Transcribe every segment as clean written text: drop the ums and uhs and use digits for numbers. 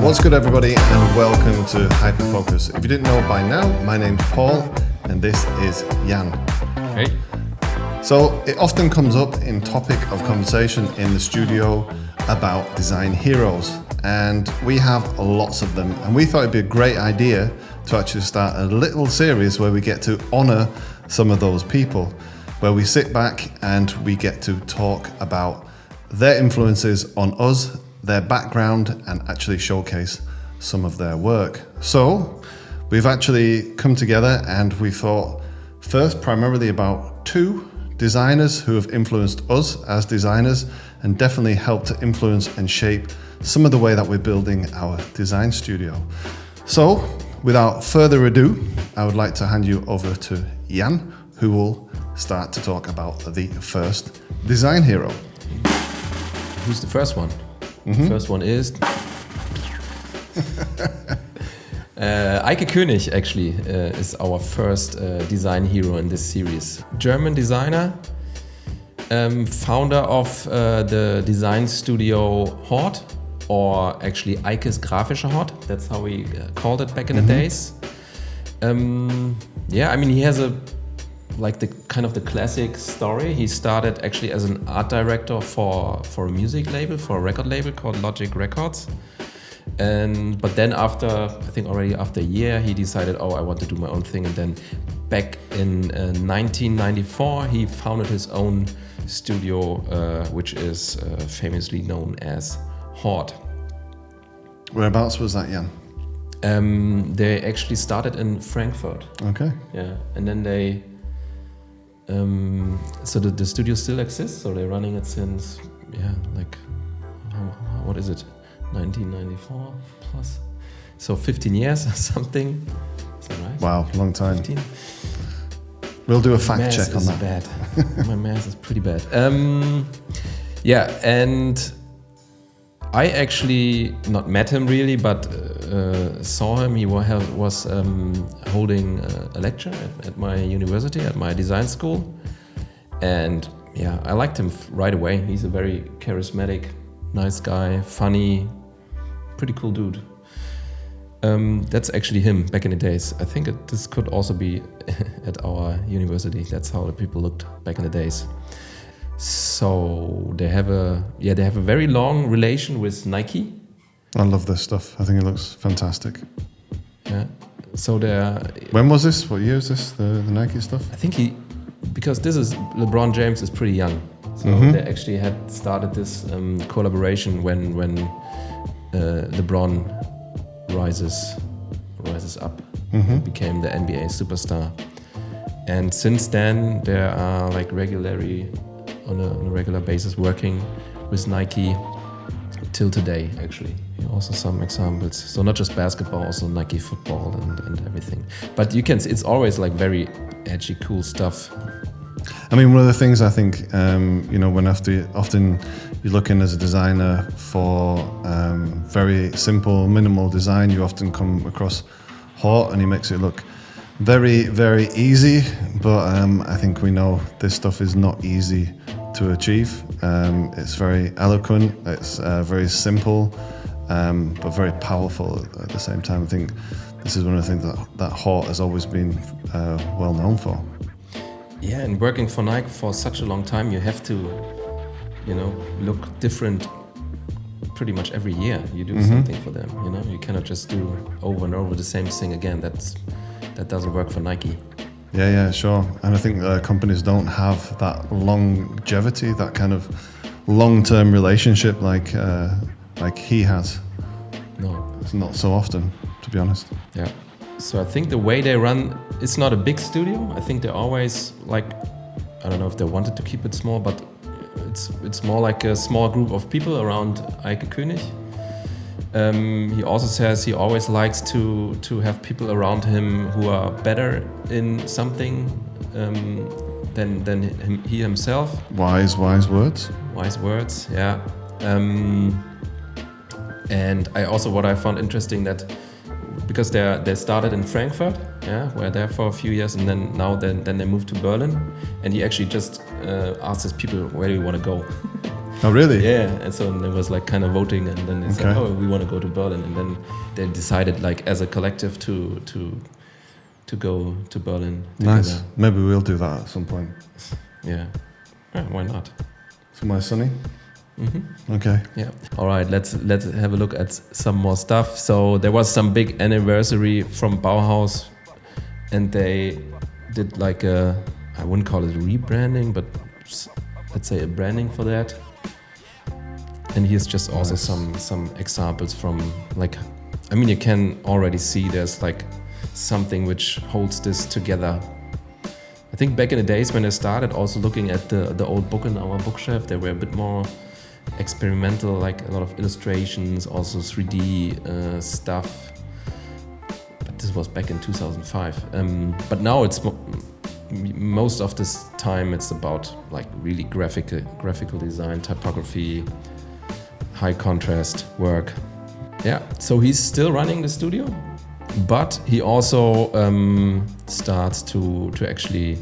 What's good, everybody, and welcome to Hyperfocus. If you didn't know by now, my name's Paul, and this is Jan. Hey. So it often comes up in topic of conversation in the studio about design heroes, and we have lots of them. And we thought it'd be a great idea to actually start a little series where we get to honor some of those people, where we sit back and we get to talk about their influences on us, their background, and actually showcase some of their work. So we've actually come together and we thought first primarily about two designers who have influenced us as designers and definitely helped to influence and shape some of the way that we're building our design studio. So without further ado, I would like to hand you over to Jan, who will start to talk about the first design hero. Who's the first one? First one is Eike König, actually, is our first design hero in this series. German designer, founder of the design studio Hort, or actually Eike's Grafische Hort. That's how we called it back in the days. Yeah, I mean, he has the classic story. He started actually as an art director for a music label, for a record label called Logic Records. But then after a year, he decided, I want to do my own thing. And then back in 1994, he founded his own studio, which is famously known as Hort. Whereabouts was that, Jan? They actually started in Frankfurt. Okay. Yeah, and then they... so the studio still exists, so they're running it since, what is it, 1994 plus? So 15 years or something, is that right? Wow, long time. 15? We'll do a fact check on that. Bad. My math is pretty bad. Yeah, and I actually not met him really, but saw him. He was holding a lecture at my university, at my design school. And yeah, I liked him right away. He's a very charismatic, nice guy, funny, pretty cool dude. That's actually him back in the days. I think this could also be at our university. That's how the people looked back in the days. So they have a very long relation with Nike. I love this stuff. I think it looks fantastic. Yeah. So when was this? What year is this? The Nike stuff? I think because LeBron James is pretty young. So they actually had started this collaboration when LeBron rises up and became the NBA superstar. And since then they are regularly on a regular basis working with Nike till today, actually. Also some examples. So not just basketball, also Nike football and everything. But it's always very edgy, cool stuff. I mean, one of the things I think, when often you're looking as a designer for very simple, minimal design, you often come across Hort and he makes it look very, very easy. But I think we know this stuff is not easy to achieve. It's very eloquent, it's very simple, but very powerful at the same time. I think this is one of the things that Hort has always been well known for. Yeah, and working for Nike for such a long time, you have to, look different pretty much every year. You do something for them, You cannot just do over and over the same thing again. That doesn't work for Nike. Yeah, sure. And I think companies don't have that longevity, that kind of long-term relationship like he has. No. It's not so often, to be honest. Yeah. So I think the way they run, it's not a big studio. I think they're always I don't know if they wanted to keep it small, but it's more like a small group of people around Eike König. He also says he always likes to have people around him who are better in something than he himself. Wise words. Wise words, yeah. And what I found interesting that because they started in Frankfurt, yeah, were there for a few years, and then they moved to Berlin, and he actually just asked his people, where do you want to go? Oh, really? Yeah, and so there was like kind of voting, and then they said, oh, we want to go to Berlin, and then they decided like as a collective to go to Berlin together. Nice. Maybe we'll do that at some point. Yeah, why not? Somewhere sunny. Mm-hmm. Okay. Yeah. All right. Let's have a look at some more stuff. So there was some big anniversary from Bauhaus, and they did like I wouldn't call it rebranding, but let's say a branding for that. And here's just also some examples from like, I mean, you can already see there's like something which holds this together. I think back in the days when I started also looking at the old book in our bookshelf, they were a bit more experimental, like a lot of illustrations, also 3D stuff. But this was back in 2005. But now it's most of this time it's about like really graphical design, typography, high contrast work. Yeah, so he's still running the studio, but he also starts to actually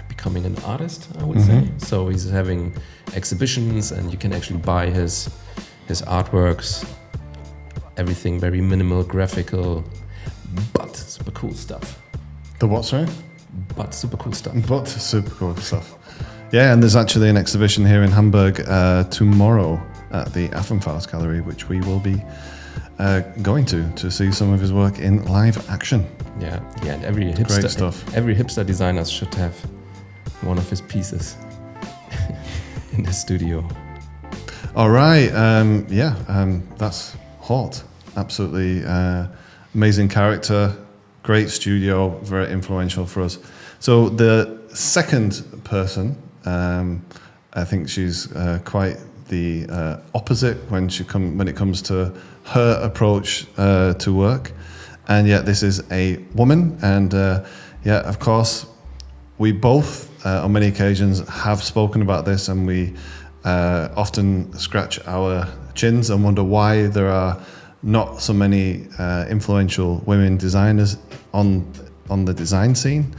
becoming an artist, I would say. So he's having exhibitions, and you can actually buy his artworks. Everything very minimal, graphical, but super cool stuff. The what, sorry? But super cool stuff. But super cool stuff. Yeah, and there's actually an exhibition here in Hamburg tomorrow at the Affenfaust Gallery, which we will be going to see some of his work in live action. Yeah, and every hipster designer should have one of his pieces in the studio. All right, that's hot. Absolutely amazing character, great studio, very influential for us. So the second person, I think she's quite the opposite when it comes to her approach to work, and yet this is a woman, and of course we both on many occasions have spoken about this, and we often scratch our chins and wonder why there are not so many influential women designers on the design scene.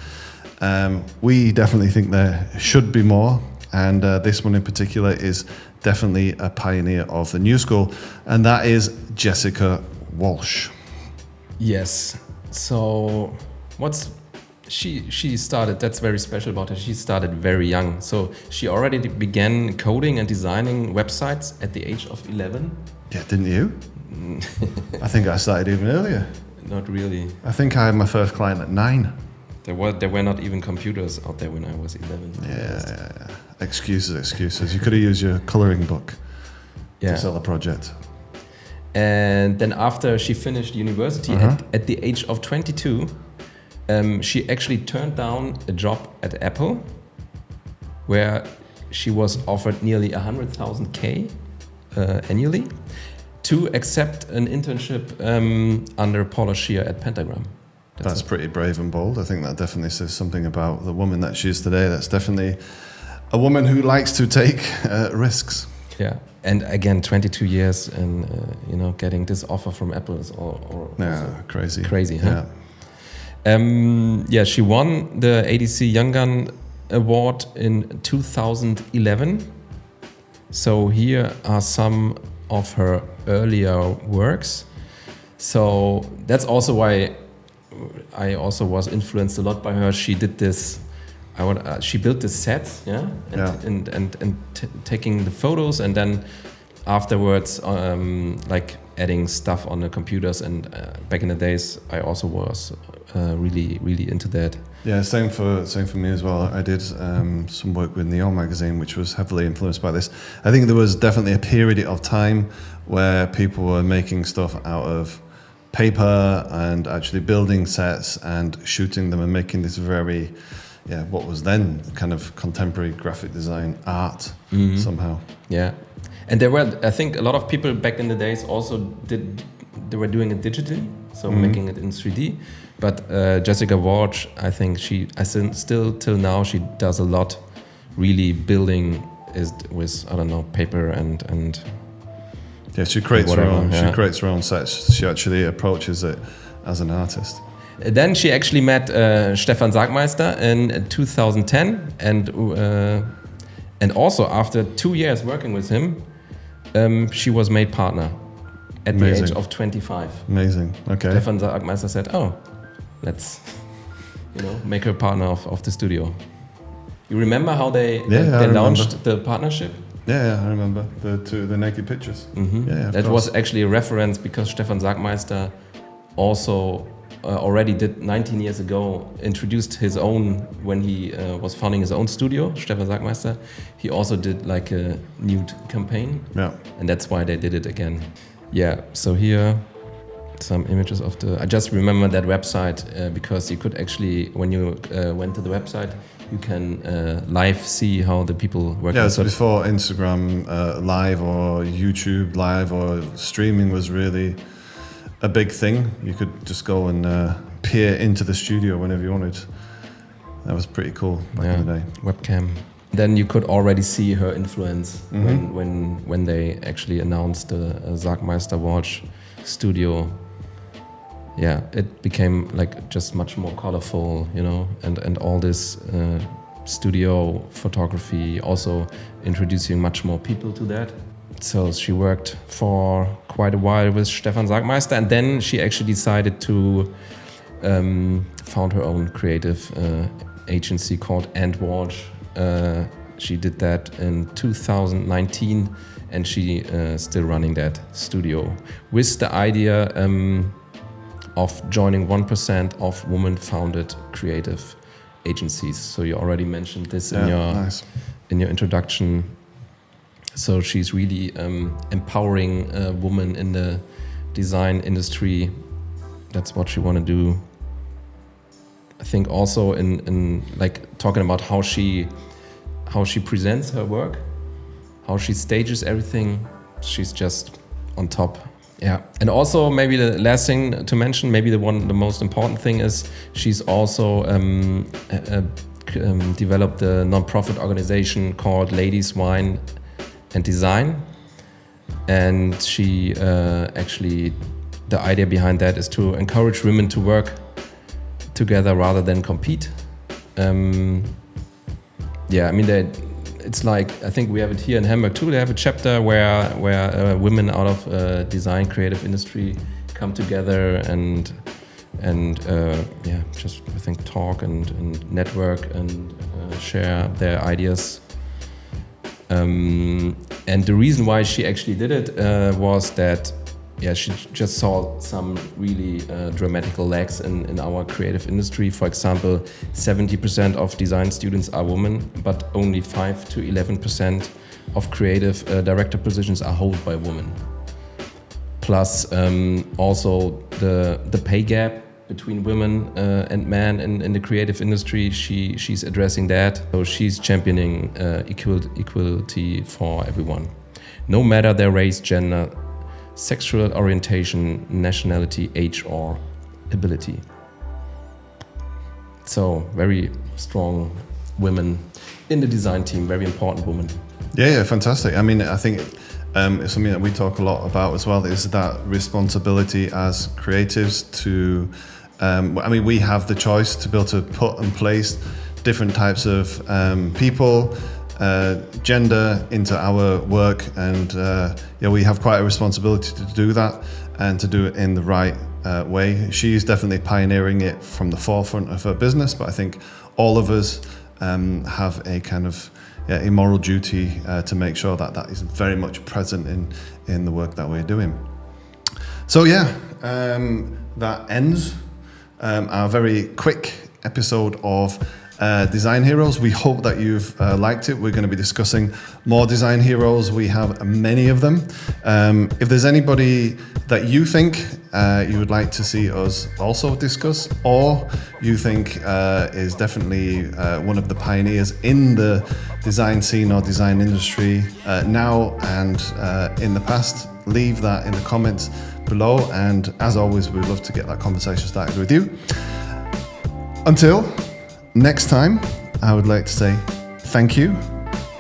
We definitely think there should be more, and this one in particular is definitely a pioneer of the new school, and that is Jessica Walsh. Yes. So she started, that's very special about her, she started very young. So she already began coding and designing websites at the age of 11. Yeah, didn't you? I think I started even earlier. Not really. I think I had my first client at 9. There were not even computers out there when I was 11. Yeah. Excuses. You could have used your colouring book to sell a project. And then after she finished university at the age of 22, she actually turned down a job at Apple, where she was offered nearly 100,000 K annually, to accept an internship under Paula Scheer at Pentagram. That's pretty brave and bold. I think that definitely says something about the woman that she is today. That's definitely a woman who likes to take risks. Yeah, and again, 22 years, and getting this offer from Apple is crazy. Crazy, huh? Yeah. She won the ADC Young Gun Award in 2011. So here are some of her earlier works. So that's also why I also was influenced a lot by her. She did this. She built this set, and taking the photos, and then afterwards, like adding stuff on the computers. And back in the days, I also was really into that. Yeah, same for me as well. I did some work with Neon magazine, which was heavily influenced by this. I think there was definitely a period of time where people were making stuff out of paper and actually building sets and shooting them and making this very, what was then kind of contemporary graphic design art somehow. Yeah, and there were, I think, a lot of people back in the days also they were doing it digitally, so making it in 3D. But Jessica Walsh, I think still till now she does a lot, really building with paper and. Yeah, she creates her own. Yeah. She creates her own sets. She actually approaches it as an artist. Then she actually met Stefan Sagmeister in 2010, and also after 2 years working with him, she was made partner at the age of 25. Amazing. Okay. Stefan Sagmeister said, "Oh, let's make her partner of the studio." You remember how they launched the partnership? Yeah, I remember the naked pictures. Mm-hmm. Yeah, that was actually a reference because Stefan Sagmeister also already did 19 years ago introduced his own when he was founding his own studio. Stefan Sagmeister, he also did like a nude campaign. Yeah, and that's why they did it again. Yeah, so here some images of I just remember that website because you could actually, when you went to the website, you can live see how the people work. Yeah, so before Instagram live or YouTube live or streaming was really a big thing. You could just go and peer into the studio whenever you wanted. That was pretty cool back in the day. Webcam. Then you could already see her influence when they actually announced the Sagmeister Walsh studio. Yeah, it became like just much more colorful, and all this studio photography, also introducing much more people to that. So she worked for quite a while with Stefan Sagmeister, and then she actually decided to found her own creative agency called Walsh. She did that in 2019, and she still running that studio with the idea of joining 1% of women-founded creative agencies. So you already mentioned this in your introduction. So she's really empowering women in the design industry. That's what she want to do. I think also in like talking about how she presents her work, how she stages everything. She's just on top. Yeah, and also maybe the last thing to mention, maybe the most important thing is she's also developed a non-profit organization called Ladies, Wine and Design, and she actually, the idea behind that is to encourage women to work together rather than compete. Yeah, I mean it's like, I think we have it here in Hamburg too. They have a chapter where women out of design creative industry come together and just I think talk and network and share their ideas. And the reason why she actually did it was that she just saw some really dramatical lacks in our creative industry. For example, 70% of design students are women, but only 5 to 11% of creative director positions are held by women. Plus, also the pay gap between women and men in the creative industry, she's addressing that. So she's championing equality for everyone, no matter their race, gender, sexual orientation, nationality, age, or ability. So very strong women in the design team, very important women. Yeah, fantastic. I mean, I think it's something that we talk a lot about as well, is that responsibility as creatives to, I mean, we have the choice to be able to put in place different types of people, gender into our work, and we have quite a responsibility to do that and to do it in the right way. She's definitely pioneering it from the forefront of her business, but I think all of us have a kind of a moral duty to make sure that that is very much present in the work that we're doing. So that ends our very quick episode of Design Heroes. We hope that you've liked it. We're going to be discussing more Design Heroes. We have many of them. If there's anybody that you think you would like to see us also discuss, or you think is definitely one of the pioneers in the design scene or design industry now and in the past, leave that in the comments below. And as always, we'd love to get that conversation started with you. Until next time, I would like to say thank you.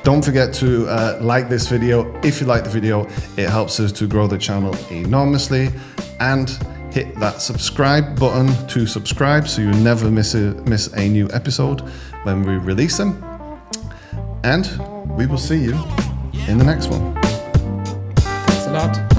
Don't forget to like this video. If you like the video, it helps us to grow the channel enormously. And hit that subscribe button to subscribe so you never miss a new episode when we release them. And we will see you in the next one. Thanks a lot.